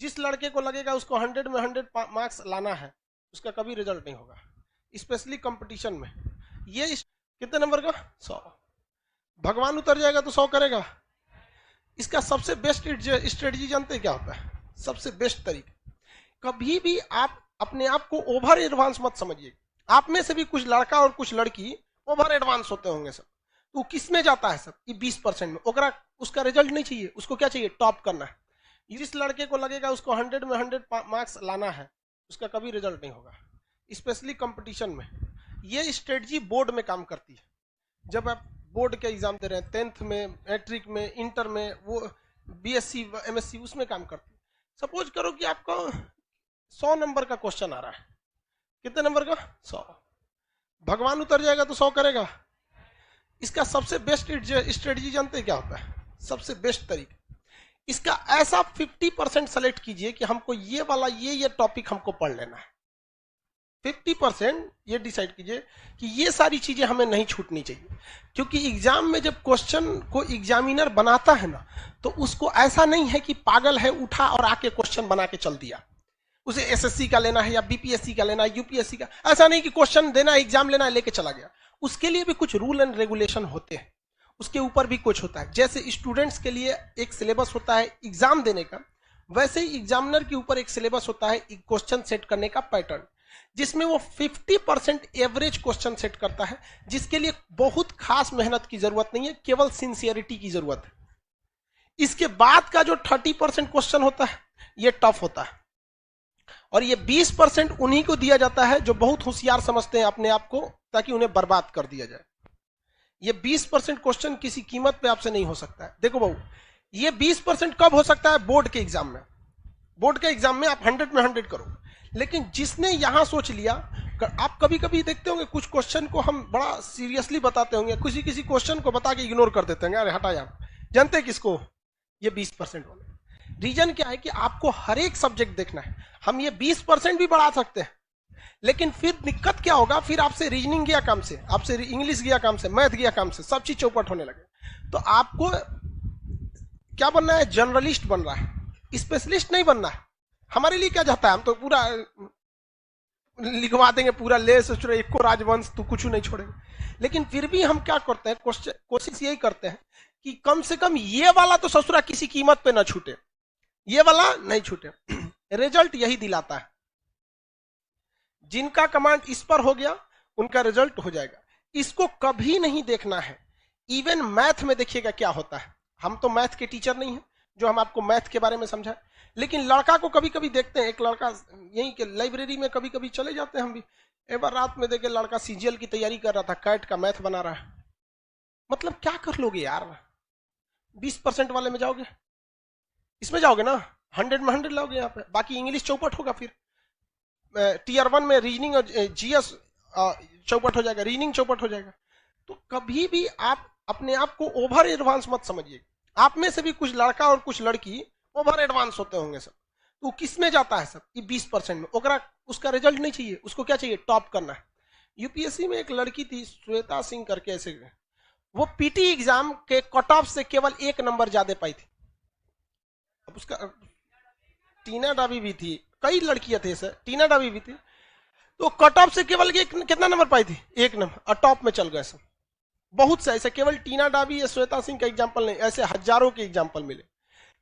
जिस लड़के को लगेगा उसको 100 में 100 मार्क्स लाना है, उसका कभी रिजल्ट नहीं होगा, स्पेशली कंपटीशन में। ये कितने नंबर का 100, भगवान उतर जाएगा तो 100 करेगा। इसका सबसे बेस्ट स्ट्रेटजी जानते हैं क्या होता है? सबसे बेस्ट तरीका, कभी भी आप अपने आप को ओवर एडवांस मत समझिए। आप में से भी कुछ लड़का और कुछ लड़की ओवर एडवांस होते होंगे सब, तो किस में जाता है सब? ये 20% में। ओकरा उसका रिजल्ट नहीं चाहिए, उसको क्या चाहिए? टॉप करना है। जिस लड़के को लगेगा उसको 100 में 100 मार्क्स लाना है, उसका कभी रिजल्ट नहीं होगा, स्पेशली कंपटीशन में। ये स्ट्रेटजी बोर्ड में काम करती है। जब आप बोर्ड के एग्जाम दे रहे हैं, 10th में, मैट्रिक में, इंटर में, वो बीएससी एमएससी, उसमें काम करती है। सपोज करो कि आपको 100 नंबर का क्वेश्चन आ रहा है। कितने नंबर का? 100। भगवान उतर जाएगा तो 100 करेगा। इसका सबसे बेस्ट स्ट्रेटजी जानते हैं क्या होता है? सबसे बेस्ट तरीका, इसका ऐसा 50% सेलेक्ट कीजिए कि हमको ये वाला ये टॉपिक हमको पढ़ लेना है। 50% ये डिसाइड कीजिए कि ये सारी चीजें हमें नहीं छूटनी चाहिए। क्योंकि एग्जाम में जब क्वेश्चन को एग्जामिनर बनाता है ना, तो उसको ऐसा नहीं है कि पागल है उठा और आके क्वेश्चन बना के चल दिया। उसे एसएससी का लेना है या बीपीएससी का लेना है, यूपीएससी का, ऐसा नहीं कि क्वेश्चन देना एग्जाम लेना है लेके चला गया। उसके लिए भी कुछ रूल एंड रेगुलेशन होते हैं, उसके ऊपर भी कुछ होता है। जैसे स्टूडेंट्स के लिए एक सिलेबस होता है एग्जाम देने का, वैसे ही एग्जामिनर के ऊपर एक सिलेबस होता है क्वेश्चन सेट करने का पैटर्न, जिसमें वो 50% एवरेज क्वेश्चन सेट करता है, जिसके लिए बहुत खास मेहनत की जरूरत नहीं है, केवल सिंसियरिटी की जरूरत है। इसके बाद का जो 30% क्वेश्चन होता है, ये टफ होता है, और ये 20% उन्हीं को दिया जाता है जो बहुत होशियार समझते हैं अपने आप को, ताकि उन्हें बर्बाद कर दिया जाए। ये 20% क्वेश्चन किसी कीमत पे आपसे नहीं हो सकता है। देखो बहू, ये 20% कब हो सकता है? बोर्ड के एग्जाम में। बोर्ड के एग्जाम में आप 100 में 100 करो। लेकिन जिसने यहां सोच लिया, आप कभी कभी देखते होंगे कुछ क्वेश्चन को हम बड़ा सीरियसली बताते होंगे, किसी क्वेश्चन को बता के इग्नोर कर देते हैं, अरे हटा यार। जानते हैं किसको? ये 20% वाले। रीजन क्या है कि आपको हर एक सब्जेक्ट देखना है। हम ये 20% भी बढ़ा सकते हैं, लेकिन फिर दिक्कत क्या होगा? फिर आपसे रीजनिंग गया काम से, आपसे इंग्लिश गया काम से, मैथ गया काम से, सब चीज चौपट होने लगे। तो आपको क्या बनना है? जर्नलिस्ट बन रहा है, स्पेशलिस्ट नहीं बनना है। हमारे लिए क्या जाता है? हम तो पूरा लिखवा देंगे, पूरा ले सोच एक को राजवंश, तो कुछ नहीं छोड़ेंगे। लेकिन फिर भी हम क्या करते हैं? कोशिश यही करते हैं कि कम से कम ये वाला तो ससुरा किसी कीमत पे ना छूटे, ये वाला नहीं छूटे। रिजल्ट यही दिलाता है। जिनका कमांड इस पर हो गया, उनका रिजल्ट हो जाएगा। इसको कभी नहीं देखना है। इवन मैथ में देखिएगा क्या होता है। हम तो मैथ के टीचर नहीं हैं जो हम आपको मैथ के बारे में समझाएं, लेकिन लड़का को कभी कभी देखते हैं। एक लड़का यहीं के लाइब्रेरी में कभी कभी चले जाते हैं हम भी, एक बार रात में देखे लड़का सीजीएल की तैयारी कर रहा था, कैट का मैथ बना रहा है। मतलब क्या कर लोगे यार? 20% वाले में जाओगे, इसमें जाओगे ना, 100 में 100 लाओगे यहाँ पे, बाकी इंग्लिश चौपट होगा। फिर टीयर 1 में रीजनिंग और जीएस चौपट हो जाएगा, रीजनिंग चौपट हो जाएगा। तो कभी भी आप अपने आप को ओवर एडवांस मत समझिए। आप में से भी कुछ लड़का और कुछ लड़की ओवर एडवांस होते होंगे सब, तो किस में जाता है सब? ये 20% में। ओकरा उसका रिजल्ट नहीं चाहिए, उसको क्या चाहिए? टॉप करना है। यूपीएससी में एक लड़की थी, श्वेता सिंह करके, ऐसे वो पीटी एग्जाम के कट ऑफ से केवल 1 नंबर ज्यादा पाई थी। अब उसका टीना डाबी भी थी, कई लड़कियां थे सर, टीना डाबी भी थी, तो कट ऑफ से केवल कितना नंबर पाई थी? 1 नंबर, और टॉप में चल गए सब। बहुत से ऐसे, केवल टीना डाबी या श्वेता सिंह का एग्जाम्पल नहीं, ऐसे हजारों के एग्जाम्पल मिले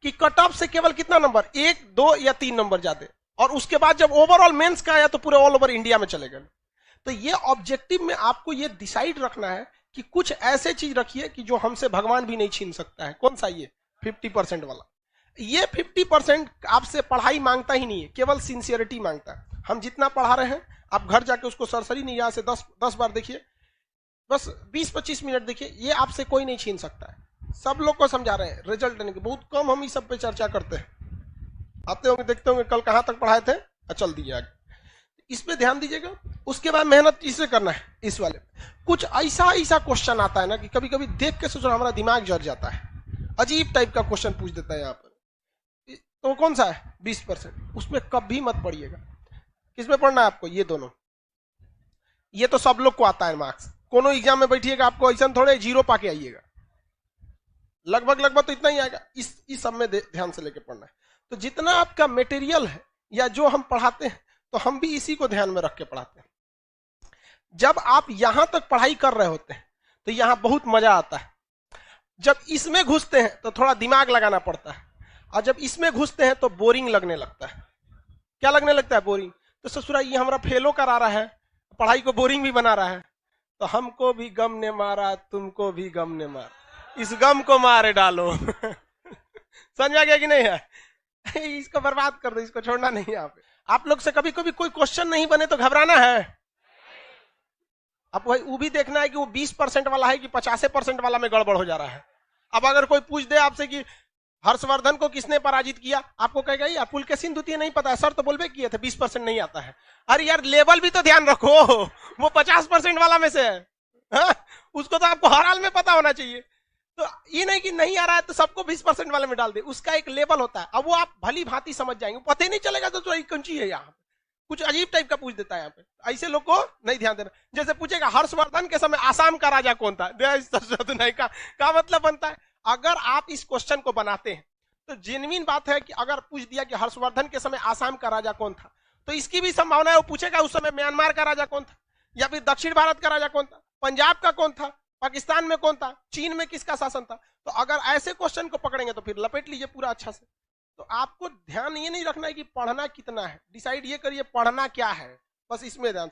कि कट ऑफ से केवल कितना नंबर? 1, 2 या 3 नंबर ज्यादा, और उसके बाद जब ओवरऑल मेंस का आया तो पूरे ऑल ओवर इंडिया में चले गए। तो ये ऑब्जेक्टिव में आपको ये डिसाइड रखना है कि कुछ ऐसे चीज रखिए कि जो हमसे भगवान भी नहीं छीन सकता है। कौन सा? ये 50% वाला। ये 50% आपसे पढ़ाई मांगता ही नहीं है, केवल सिंसियरिटी मांगता है। हम जितना पढ़ा रहे हैं, आप घर जाके उसको सरसरी नहीं, यहाँ से 10 बार देखिए, बस 20-25 मिनट देखिए, ये आपसे कोई नहीं छीन सकता है। सब लोग को समझा रहे हैं, रिजल्ट देने के बहुत कम हम इस सब पे चर्चा करते हैं। आते होंगे, देखते होंगे कल कहां तक पढ़ाए थे, चल दिए आगे। इस पे ध्यान दीजिएगा। उसके बाद मेहनत इसे करना है। इस वाले कुछ ऐसा क्वेश्चन आता है ना कि कभी कभी देख के सोचो हमारा दिमाग जल जाता है, अजीब टाइप का क्वेश्चन पूछ देता है यहाँ पर। तो कौन सा है? 20%। उसमें कभी मत पढ़िएगा। किसमें पढ़ना है आपको? ये दोनों। ये तो सब लोग को आता है मार्क्स। कोनो एग्जाम में बैठिएगा, आपको ऐसा थोड़े 0 पाके आइएगा, लगभग तो इतना ही आएगा। इस सब में ध्यान से लेके पढ़ना है। तो जितना आपका मटेरियल है या जो हम पढ़ाते हैं तो हम भी इसी को ध्यान में रख के पढ़ाते हैं। जब आप यहां तक पढ़ाई कर रहे होते हैं तो यहां बहुत मजा आता है, जब इसमें घुसते हैं तो थोड़ा दिमाग लगाना पड़ता है, और जब इसमें घुसते हैं तो बोरिंग लगने लगता है। क्या लगने लगता है? बोरिंग। तो ससुरा ये हमारा फेलो करा रहा है, पढ़ाई को बोरिंग भी बना रहा है। तो हमको भी गम ने मारा, तुमको भी गम ने मारा, इस गम को मारे डालो। समझ में आ गया कि नहीं है? इसको बर्बाद कर दो, इसको छोड़ना नहीं है। यहाँ पे आप लोग से कभी कभी कोई क्वेश्चन नहीं बने तो घबराना है। अब वही वो भी देखना है कि वो 20% वाला है कि 50% वाला में गड़बड़ हो जा रहा है। अब अगर कोई पूछ दे आपसे कि हर्षवर्धन को किसने पराजित किया, आपको कहेगा यार पुलकेशिन द्वितीय नहीं पता है सर, तो बोलबे किए थे 20% नहीं आता है। अरे यार लेवल भी तो ध्यान रखो, वो 50% वाला में से है। हा? उसको तो आपको हर हाल में पता होना चाहिए। तो ये नहीं कि नहीं आ रहा है तो सबको 20% वाले में डाल दे, उसका एक लेवल होता है। अब वो आप भली भांति समझ जाएंगे, पता ही नहीं चलेगा तो कौन सी है। यहाँ कुछ अजीब टाइप का पूछ देता है यहाँ पे, ऐसे लोग को नहीं ध्यान देना। जैसे पूछेगा हर्षवर्धन के समय आसाम का राजा कौन था, नहीं का मतलब बनता है। अगर आप इस क्वेश्चन को बनाते हैं तो जेन्युइन बात है कि अगर पूछ दिया कि हर्षवर्धन के समय आसाम का राजा कौन था, तो इसकी भी संभावना है वो पूछेगा उस समय म्यांमार का राजा कौन था, या फिर दक्षिण भारत का राजा कौन था, पंजाब का कौन था, पाकिस्तान में कौन था, चीन में किसका शासन था। तो अगर ऐसे क्वेश्चन को पकड़ेंगे तो फिर लपेट लीजिए पूरा अच्छा से। तो आपको ध्यान ये नहीं रखना है कि पढ़ना कितना है, डिसाइड ये करिए पढ़ना क्या है, बस इसमें ध्यान।